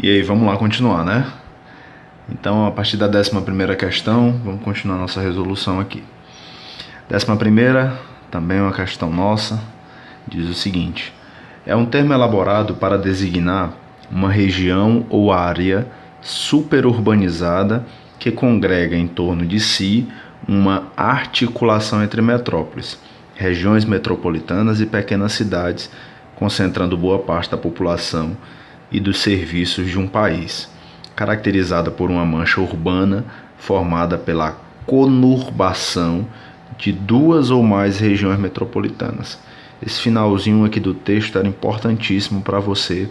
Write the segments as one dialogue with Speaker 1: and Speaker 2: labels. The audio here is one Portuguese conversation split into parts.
Speaker 1: E aí, vamos lá continuar, né? Então, a partir da 11ª questão, vamos continuar nossa resolução aqui. 11ª, também uma questão nossa, diz o seguinte: é um termo elaborado para designar uma região ou área superurbanizada que congrega em torno de si uma articulação entre metrópoles, regiões metropolitanas e pequenas cidades, concentrando boa parte da população e dos serviços de um país, caracterizada por uma mancha urbana formada pela conurbação de duas ou mais regiões metropolitanas. Esse finalzinho aqui do texto era importantíssimo para você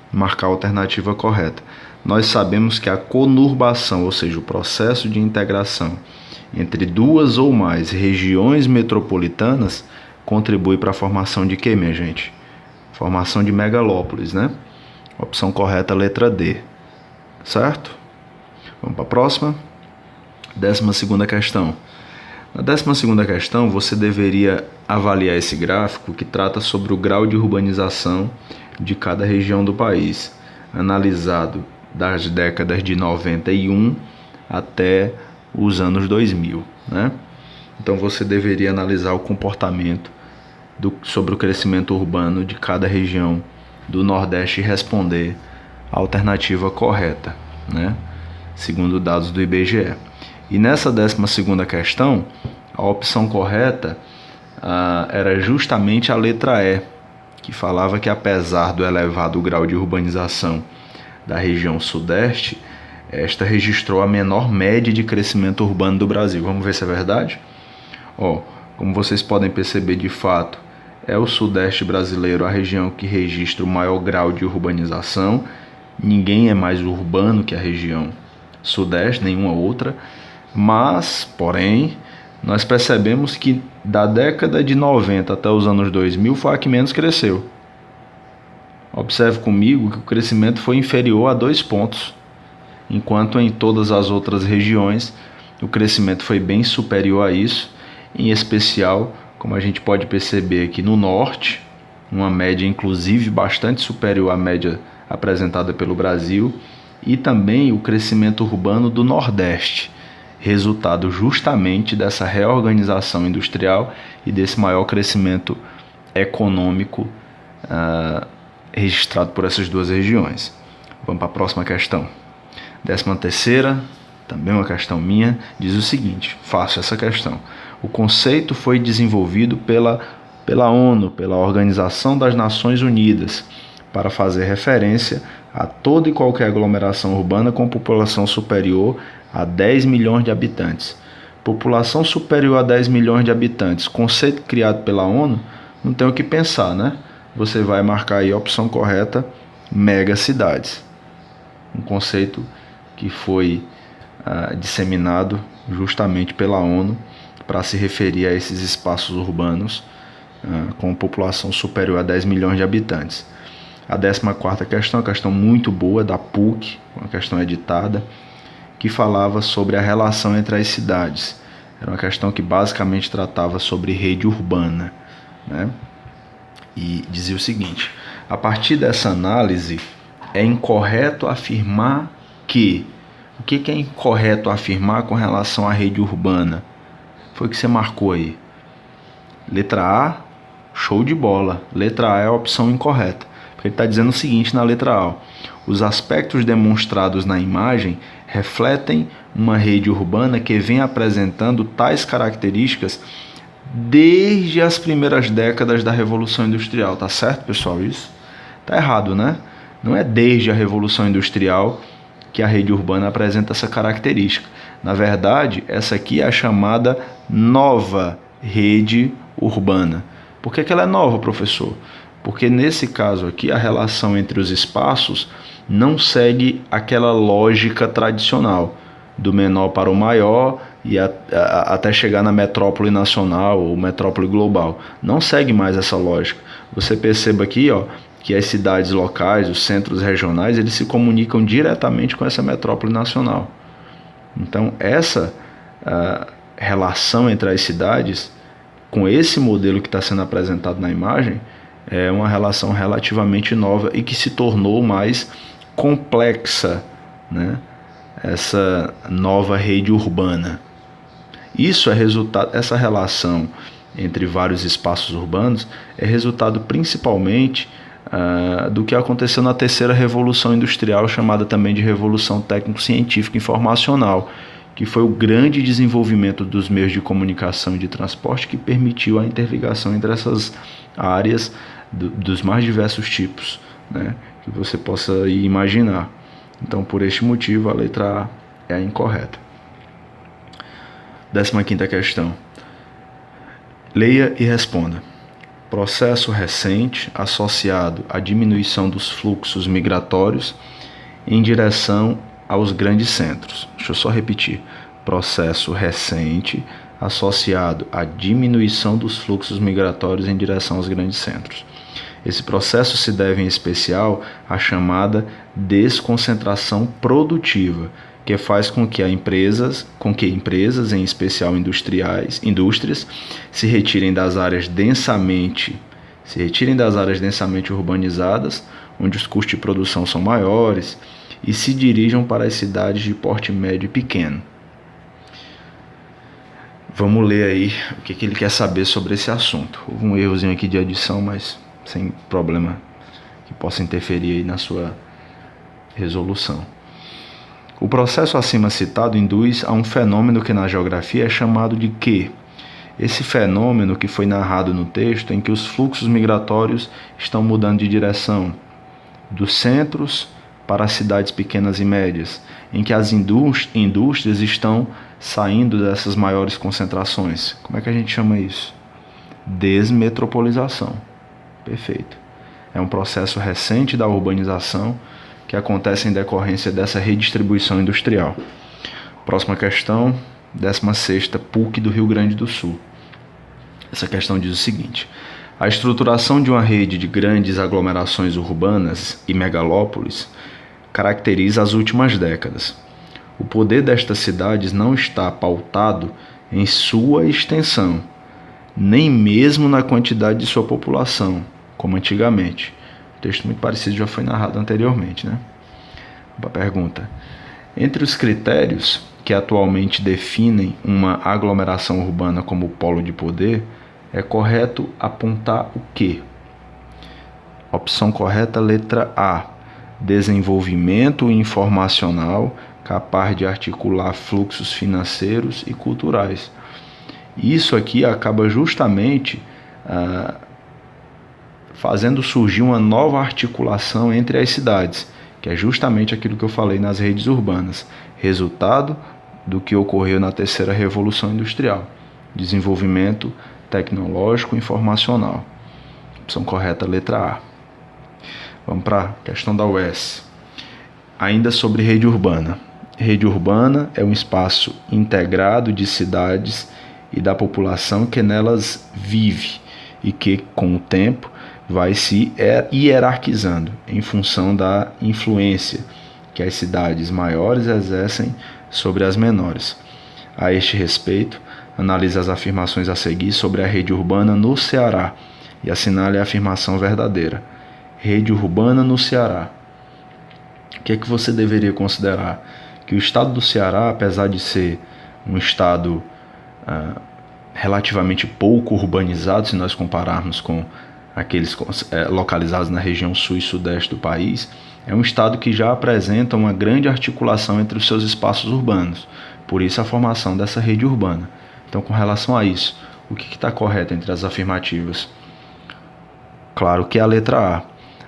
Speaker 1: marcar a alternativa correta. Nós sabemos que a conurbação, ou seja, o processo de integração entre duas ou mais regiões metropolitanas, contribui para a formação de quê, minha gente? Formação de megalópolis, né? Opção correta, letra D. Certo? Vamos para a próxima. 12ª questão. Na 12ª questão, você deveria avaliar esse gráfico que trata sobre o grau de urbanização de cada região do país, analisado das décadas de 91 até os anos 2000, né? Então você deveria analisar o comportamento sobre o crescimento urbano de cada região do Nordeste e responder a alternativa correta, né? Segundo dados do IBGE. E nessa 12ª questão, a opção correta era justamente a letra E, que falava que apesar do elevado grau de urbanização da região Sudeste, esta registrou a menor média de crescimento urbano do Brasil. Vamos ver se é verdade? Como vocês podem perceber, de fato, é o Sudeste brasileiro a região que registra o maior grau de urbanização. Ninguém é mais urbano que a região Sudeste, nenhuma outra. Mas, porém, nós percebemos que da década de 90 até os anos 2000 foi a que menos cresceu. Observe comigo que o crescimento foi inferior a 2 pontos, enquanto em todas as outras regiões o crescimento foi bem superior a isso, em especial, como a gente pode perceber aqui no Norte, uma média inclusive bastante superior à média apresentada pelo Brasil, e também o crescimento urbano do Nordeste, resultado justamente dessa reorganização industrial e desse maior crescimento econômico registrado por essas duas regiões. Vamos para a próxima questão. 13ª, também uma questão minha, diz o seguinte, fácil essa questão. O conceito foi desenvolvido pela ONU, pela Organização das Nações Unidas, para fazer referência a toda e qualquer aglomeração urbana com população superior a 10 milhões de habitantes. População superior a 10 milhões de habitantes, conceito criado pela ONU, não tem o que pensar, né? Você vai marcar aí a opção correta, megacidades. Um conceito que foi disseminado justamente pela ONU para se referir a esses espaços urbanos com população superior a 10 milhões de habitantes. A 14ª questão, uma questão muito boa da PUC, uma questão editada, que falava sobre a relação entre as cidades. Era uma questão que basicamente tratava sobre rede urbana, né? E dizia o seguinte: a partir dessa análise, é incorreto afirmar que... O que é incorreto afirmar com relação à rede urbana? Foi o que você marcou aí. Letra A, show de bola. Letra A é a opção incorreta. Porque ele está dizendo o seguinte na letra A: os aspectos demonstrados na imagem refletem uma rede urbana que vem apresentando tais características desde as primeiras décadas da Revolução Industrial. Tá certo, pessoal? Isso? Tá errado, né? Não é desde a Revolução Industrial que a rede urbana apresenta essa característica. Na verdade, essa aqui é a chamada nova rede urbana. Por que ela é nova, professor? Porque nesse caso aqui a relação entre os espaços não segue aquela lógica tradicional do menor para o maior e até chegar na metrópole nacional ou metrópole global. Não segue mais essa lógica. Você perceba aqui, que as cidades locais, os centros regionais, eles se comunicam diretamente com essa metrópole nacional. Então, essa relação entre as cidades, com esse modelo que está sendo apresentado na imagem, é uma relação relativamente nova e que se tornou mais complexa, né, essa nova rede urbana. Isso é resultado, essa relação entre vários espaços urbanos é resultado principalmente do que aconteceu na terceira revolução industrial, chamada também de revolução técnico-científica informacional, que foi o grande desenvolvimento dos meios de comunicação e de transporte que permitiu a interligação entre essas áreas dos mais diversos tipos, né, que você possa imaginar. Então, por este motivo, a letra A é a incorreta. 15ª questão. Leia e responda. Processo recente associado à diminuição dos fluxos migratórios em direção aos grandes centros. Deixa eu só repetir. Processo recente associado à diminuição dos fluxos migratórios em direção aos grandes centros. Esse processo se deve em especial à chamada desconcentração produtiva, que faz com que empresas, em especial indústrias, se retirem das áreas densamente urbanizadas, onde os custos de produção são maiores, e se dirijam para as cidades de porte médio e pequeno. Vamos ler aí o que ele quer saber sobre esse assunto. Houve um errozinho aqui de adição, mas sem problema que possa interferir aí na sua resolução. O processo acima citado induz a um fenômeno que na geografia é chamado de quê? Esse fenômeno que foi narrado no texto, em que os fluxos migratórios estão mudando de direção dos centros para as cidades pequenas e médias, em que as indústrias estão saindo dessas maiores concentrações. Como é que a gente chama isso? Desmetropolização. Perfeito. É um processo recente da urbanização que acontece em decorrência dessa redistribuição industrial. Próxima questão, 16ª, PUC do Rio Grande do Sul. Essa questão diz o seguinte: a estruturação de uma rede de grandes aglomerações urbanas e megalópolis caracteriza as últimas décadas. O poder destas cidades não está pautado em sua extensão, nem mesmo na quantidade de sua população, como antigamente. Um texto muito parecido já foi narrado anteriormente, né? Uma pergunta. Entre os critérios que atualmente definem uma aglomeração urbana como polo de poder, é correto apontar o quê? Opção correta, letra A. Desenvolvimento informacional capaz de articular fluxos financeiros e culturais. Isso aqui acaba justamente fazendo surgir uma nova articulação entre as cidades, que é justamente aquilo que eu falei nas redes urbanas, resultado do que ocorreu na terceira revolução industrial, desenvolvimento tecnológico e informacional. Opção correta, letra A. Vamos para a questão da UES. Ainda sobre rede urbana. Rede urbana é um espaço integrado de cidades e da população que nelas vive e que, com o tempo, vai se hierarquizando em função da influência que as cidades maiores exercem sobre as menores. A este respeito, analise as afirmações a seguir sobre a rede urbana no Ceará e assinale a afirmação verdadeira. Rede urbana no Ceará. O que é que você deveria considerar? Que o estado do Ceará, apesar de ser um estado relativamente pouco urbanizado, se nós compararmos com aqueles localizados na região sul e sudeste do país, é um estado que já apresenta uma grande articulação entre os seus espaços urbanos, por isso a formação dessa rede urbana. Então, com relação a isso, o que está correto entre as afirmativas? Claro que é a letra A.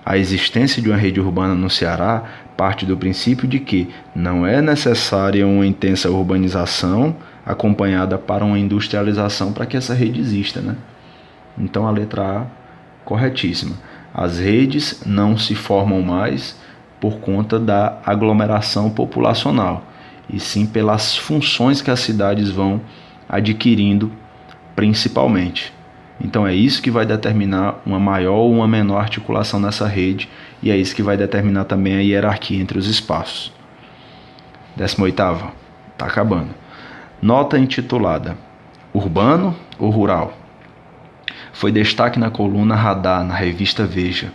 Speaker 1: A existência de uma rede urbana no Ceará parte do princípio de que não é necessária uma intensa urbanização acompanhada para uma industrialização para que essa rede exista, né? Então, a letra A, corretíssima. As redes não se formam mais por conta da aglomeração populacional, e sim pelas funções que as cidades vão adquirindo principalmente. Então é isso que vai determinar uma maior ou uma menor articulação nessa rede, e é isso que vai determinar também a hierarquia entre os espaços. 18ª, está acabando. Nota intitulada Urbano ou Rural? Foi destaque na coluna Radar, na revista Veja.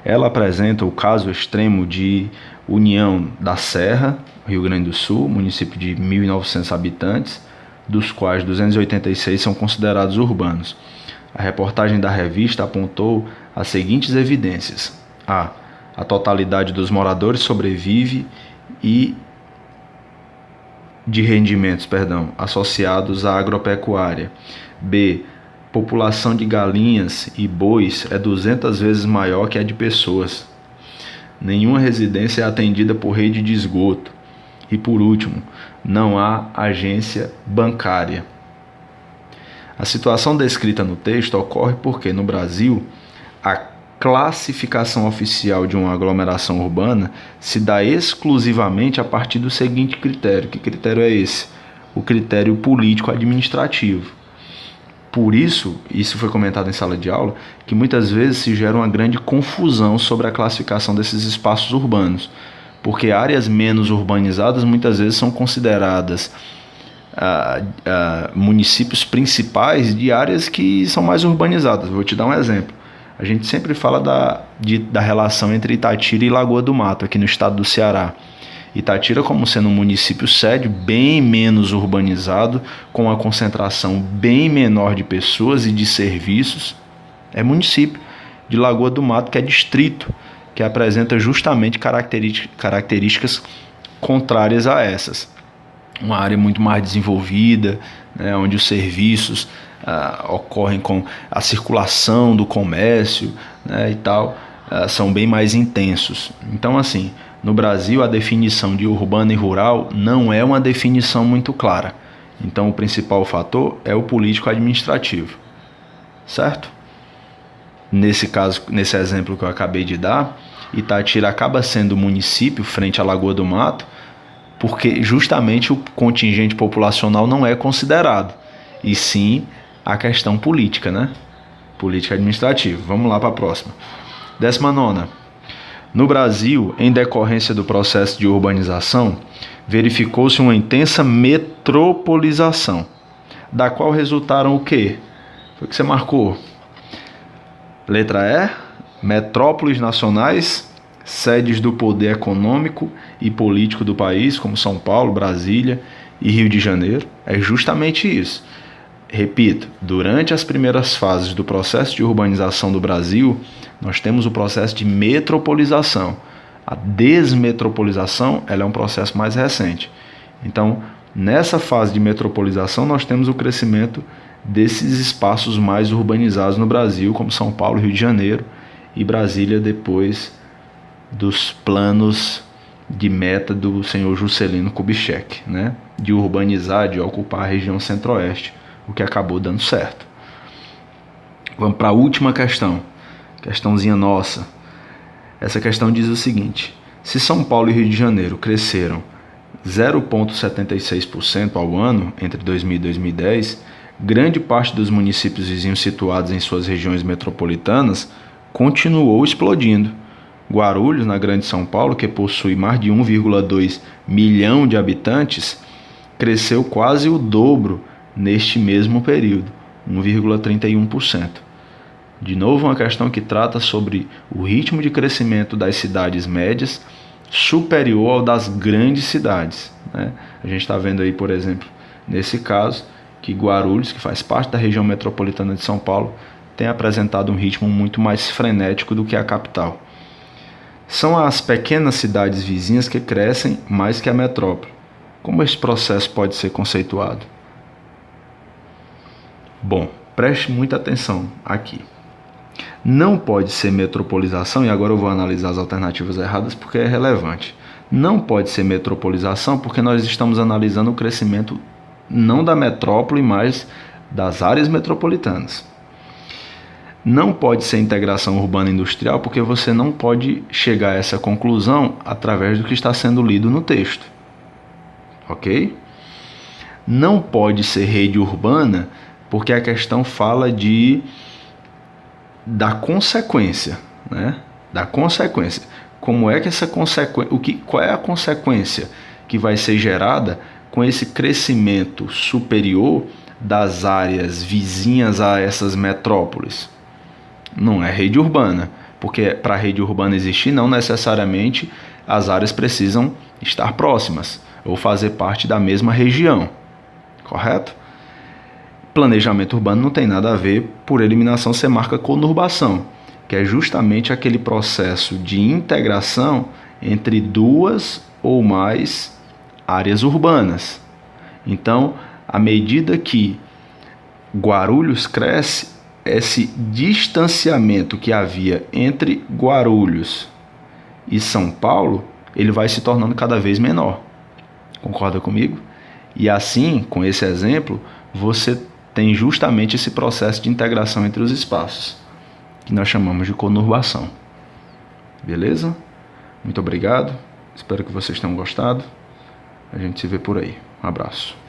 Speaker 1: Ela apresenta o caso extremo de União da Serra, Rio Grande do Sul, município de 1.900 habitantes, dos quais 286 são considerados urbanos. A reportagem da revista apontou as seguintes evidências: a totalidade dos moradores sobrevive e de rendimentos, associados à agropecuária. B. População de galinhas e bois é 200 vezes maior que a de pessoas. Nenhuma residência é atendida por rede de esgoto. E por último, não há agência bancária. A situação descrita no texto ocorre porque, no Brasil, a classificação oficial de uma aglomeração urbana se dá exclusivamente a partir do seguinte critério. Que critério é esse? O critério político-administrativo. Por isso foi comentado em sala de aula, que muitas vezes se gera uma grande confusão sobre a classificação desses espaços urbanos, porque áreas menos urbanizadas muitas vezes são consideradas municípios principais de áreas que são mais urbanizadas. Vou te dar um exemplo. A gente sempre fala da relação entre Itatira e Lagoa do Mato, aqui no estado do Ceará. Itatira como sendo um município sede bem menos urbanizado, com uma concentração bem menor de pessoas e de serviços, é município. De Lagoa do Mato, que é distrito, que apresenta justamente características contrárias a essas. Uma área muito mais desenvolvida, né, onde os serviços ocorrem com a circulação do comércio, né, e tal, são bem mais intensos. Então, assim, no Brasil, a definição de urbano e rural não é uma definição muito clara. Então, o principal fator é o político-administrativo, certo? Nesse caso, nesse exemplo que eu acabei de dar, Itatira acaba sendo município frente à Lagoa do Mato, porque justamente o contingente populacional não é considerado, e sim a questão política, né? Política administrativa. Vamos lá para a próxima. 19ª. No Brasil, em decorrência do processo de urbanização, verificou-se uma intensa metropolização, da qual resultaram o quê? Foi o que você marcou. Letra E, metrópoles nacionais, sedes do poder econômico e político do país, como São Paulo, Brasília e Rio de Janeiro. É justamente isso. Repito, durante as primeiras fases do processo de urbanização do Brasil, nós temos o processo de metropolização. A desmetropolização ela é um processo mais recente. Então, nessa fase de metropolização, nós temos o crescimento desses espaços mais urbanizados no Brasil, como São Paulo, Rio de Janeiro e Brasília, depois dos planos de meta do senhor Juscelino Kubitschek, né? De urbanizar, de ocupar a região centro-oeste, o que acabou dando certo. Vamos para a última questão, questãozinha nossa. Essa questão diz o seguinte: se São Paulo e Rio de Janeiro cresceram 0,76% ao ano entre 2000 e 2010, grande parte dos municípios vizinhos situados em suas regiões metropolitanas continuou explodindo. Guarulhos, na Grande São Paulo, que possui mais de 1,2 milhão de habitantes, cresceu quase o dobro neste mesmo período, 1,31%. De novo, uma questão que trata sobre o ritmo de crescimento das cidades médias superior ao das grandes cidades, né? A gente está vendo aí, por exemplo, nesse caso, que Guarulhos, que faz parte da região metropolitana de São Paulo, tem apresentado um ritmo muito mais frenético do que a capital. São as pequenas cidades vizinhas que crescem mais que a metrópole. Como esse processo pode ser conceituado? Bom, preste muita atenção aqui. Não pode ser metropolização, e agora eu vou analisar as alternativas erradas porque é relevante. Não pode ser metropolização porque nós estamos analisando o crescimento não da metrópole, mas das áreas metropolitanas. Não pode ser integração urbana industrial porque você não pode chegar a essa conclusão através do que está sendo lido no texto. Ok? Não pode ser rede urbana porque a questão fala da consequência, né? Da consequência. Como é que essa consequência, qual é a consequência que vai ser gerada com esse crescimento superior das áreas vizinhas a essas metrópoles? Não é rede urbana, Porque para a rede urbana existir, não necessariamente as áreas precisam estar próximas ou fazer parte da mesma região, correto? Planejamento urbano não tem nada a ver, por eliminação, você marca conurbação, que é justamente aquele processo de integração entre duas ou mais áreas urbanas. Então, à medida que Guarulhos cresce, esse distanciamento que havia entre Guarulhos e São Paulo, ele vai se tornando cada vez menor. Concorda comigo? E assim, com esse exemplo, você tem justamente esse processo de integração entre os espaços, que nós chamamos de conurbação. Beleza? Muito obrigado. Espero que vocês tenham gostado. A gente se vê por aí. Um abraço.